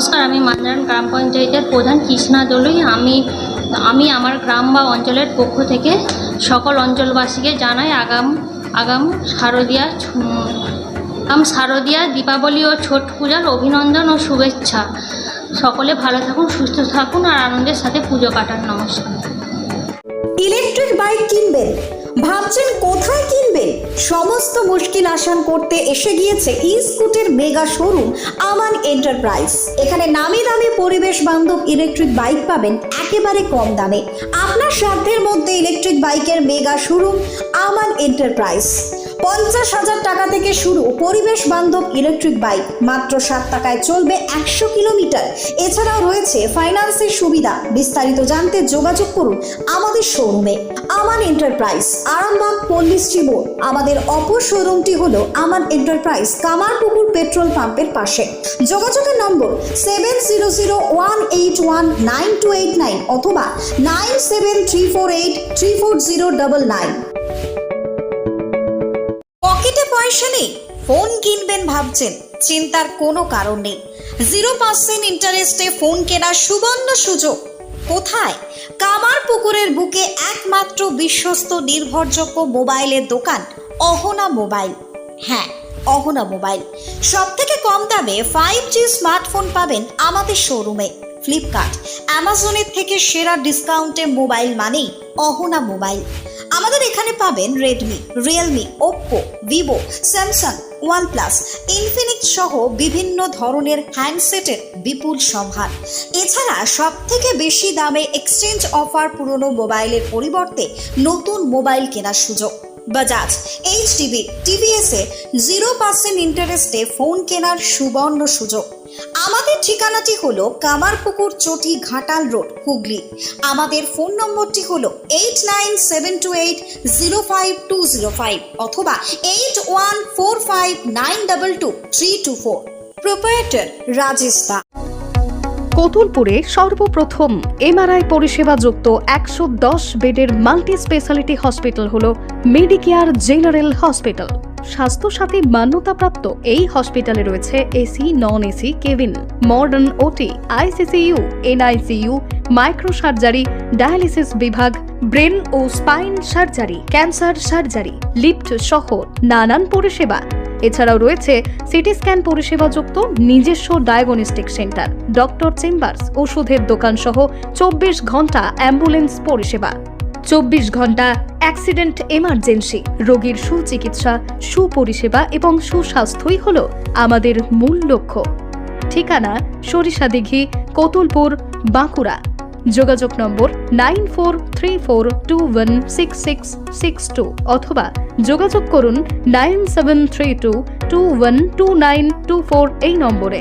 নমস্কার, আমি মান্দারান গ্রাম পঞ্চায়েতের প্রধান কৃষ্ণা দলুই। আমি আমার গ্রাম বা অঞ্চলের পক্ষ থেকে সকল অঞ্চলবাসীকে জানাই আগাম শারদীয়া দীপাবলি ও ছট পূজার অভিনন্দন ও শুভেচ্ছা। সকলে ভালো থাকুন, সুস্থ থাকুন আর আনন্দের সাথে পুজো কাটান। নমস্কার। ইলেকট্রিক বাইক কিনবেন, ভাবছেন কোথায় কিনবেন? সমস্ত মুশকিল আসান করতে এসে গিয়েছে ই-স্কুটের মেগা শোরুম আমান এন্টারপ্রাইজ। এখানে নামি দামি পরিবেশ বান্ধব ইলেকট্রিক বাইক পাবেন একেবারে কম দামে। আপনার সাধ্যের মধ্যে ইলেকট্রিক বাইকের মেগা শোরুম আমান এন্টারপ্রাইজ। 50,000 টাকা থেকে শুরু পরিবেশ বান্ধব ইলেকট্রিক বাইক, মাত্র 7 টাকায় চলবে 100 কিলোমিটার। এছাড়াও রয়েছে ফাইন্যান্সের সুবিধা। বিস্তারিত জানতে যোগাযোগ করুন আমাদের শোরুমে আমান এন্টারপ্রাইজ, আরামবাগ পল্লীশ্রী মোড়। আমাদের অপর শোরুমটি হলো আমান এন্টারপ্রাইজ, কামারপুকুর পেট্রোল পাম্পের পাশে। যোগাযোগের নম্বর 7001819289 অথবা 9734834099। পকেটে পয়সা নেই, ফোন কিনবেন ভাবছেন? চিন্তার কোনো কারণ নেই। 0% ইন্টারেস্টে ফোন কেনার সুবর্ণ সুযোগ। কোথায়? কামারপুকুরের বুকে একমাত্র বিশ্বস্ত নির্ভরযোগ্য মোবাইলের দোকান অহনা মোবাইল। হ্যাঁ, অহনা মোবাইল। সব থেকে কম দামে 5G স্মার্টফোন পাবেন আমাদের শোরুমে। ফ্লিপকার্ট, অ্যামাজনের থেকে সেরা ডিসকাউন্টে মোবাইল মানেই অহনা মোবাইল। আমাদের এখানে পাবেন Redmi, Realme, Oppo, Vivo, Samsung, OnePlus, Infinix সহ বিভিন্ন ধরনের হ্যান্ডসেটের বিপুল সম্ভার। এছাড়া সব থেকে বেশি দামে এক্সচেঞ্জ অফার, পুরনো মোবাইলের পরিবর্তে নতুন মোবাইল কেনার সুযোগ। বাজাজ, এইচডিবি, টিভিএসে 0% ইন্টারেস্টে ফোন কেনার সুবর্ণ সুযোগ। আমাদের ঠিকানাটি হলো কামারপুকুর চটি, ঘাটাল রোড, হুগলি। আমাদের ফোন নম্বরটি হলো 8972805205 অথবা 8145922324। প্রোপ্রাইটার রাজেশ দা। কতুলপুরে সর্বপ্রথম এমআরআই পরিষেবা যুক্ত 110 বেডের মাল্টি স্পেশালিটি হসপিটাল হল মেডিকেয়ার জেনারেল হসপিটাল। স্বাস্থ্যসাথী মান্যতাপ্রাপ্ত এই হসপিটালে রয়েছে AC, non AC cabin, modern OT, ICCU, NICU, micro surgery, dialysis বিভাগ, ব্রেন ও spine surgery, cancer surgery, lift সহ নানান পরিষেবা। এছাড়াও রয়েছে সিটি স্ক্যান পরিষেবা যুক্ত নিজস্ব ডায়াগনস্টিক সেন্টার, ডক্টর চেম্বার্স, ওষুধের দোকান সহ 24 ঘন্টা অ্যাম্বুলেন্স পরিষেবা। 24 ঘন্টা অ্যাক্সিডেন্ট এমার্জেন্সি। রোগীর সুচিকিৎসা, সুপরিষেবা এবং সুস্বাস্থ্যই হল আমাদের মূল লক্ষ্য। ঠিকানা সরিষাদিঘি, কতুলপুর, বাঁকুড়া। যোগাযোগ নম্বর 9434216662 অথবা যোগাযোগ করুন 9732212924 এই নম্বরে।